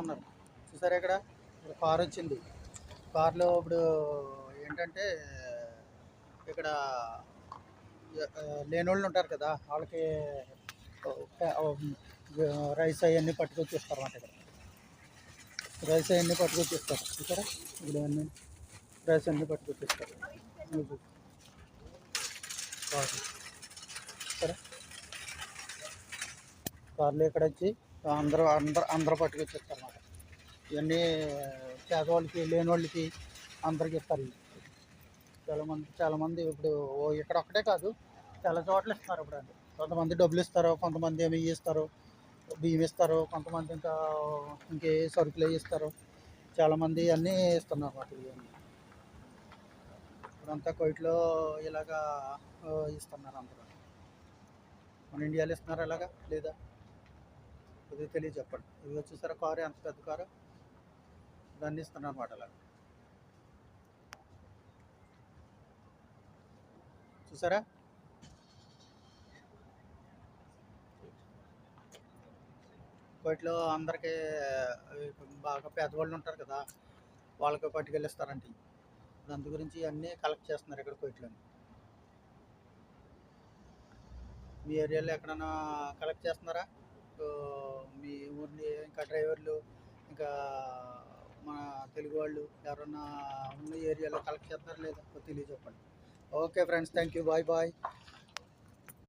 ఉన్నారు. చూసారా ఇక్కడ కార్ వచ్చింది. కార్లో ఇప్పుడు ఏంటంటే ఇక్కడ లేనోళ్ళు ఉంటారు కదా, వాళ్ళకి రైస్ అవన్నీ పట్టుకొచ్చి ఇస్తారు అన్నమాట. ఇక్కడ రైస్ అవన్నీ పట్టుకొచ్చి ఇస్తారు. చూసారా ఇప్పుడు అన్నీ రైస్ అన్నీ పట్టుకొచ్చి ఇస్తారు. సరే కార్లు ఇక్కడ వచ్చి అందరూ పట్టుకొచ్చేస్తారు అన్నమాట. ఇవన్నీ పేదవాళ్ళకి లేని వాళ్ళకి అందరికి ఇస్తారు. చాలామంది ఇప్పుడు ఇక్కడ ఒక్కటే కాదు, చాలా చోట్ల ఇస్తున్నారు. ఇప్పుడు అండి కొంతమంది డబ్బులు ఇస్తారు, కొంతమంది ఏమి ఇస్తారు, బియ్యం ఇస్తారు, కొంతమంది ఇంకే సరుకులు ఇస్తారు. చాలామంది అన్నీ ఇస్తున్నారు అన్నమాట. ఇవన్నీ ఇప్పుడంతా కోయిట్లో ఇలాగా ఇస్తున్నారు అందరూ. మన ఇండియాలో ఇస్తున్నారు ఇలాగా లేదా కొద్దిగా తెలియదు చెప్పండి. ఇది వచ్చేసరి కారు ఎంత పెద్ద కారు, దాన్ని ఇస్తున్నారు అన్నమాట. అలా చూసారా కోయిట్లో అందరికీ బాగా పేదవాళ్ళు ఉంటారు కదా, వాళ్ళకి పట్టుకెళ్ళిస్తారంటే దాని గురించి అన్నీ కలెక్ట్ చేస్తున్నారు ఇక్కడ కోయిట్లో. మీ ఏరియాలో ఎక్కడైనా కలెక్ట్ చేస్తున్నారా? మీ ఊరిని ఇంకా డ్రైవర్లు ఇంకా మన తెలుగు వాళ్ళు ఎవరన్నా ఉన్న ఏరియాలో కలెక్ట్ చేస్తున్నారా లేదా తెలియజెప్పండి. Okay friends, thank you, bye bye.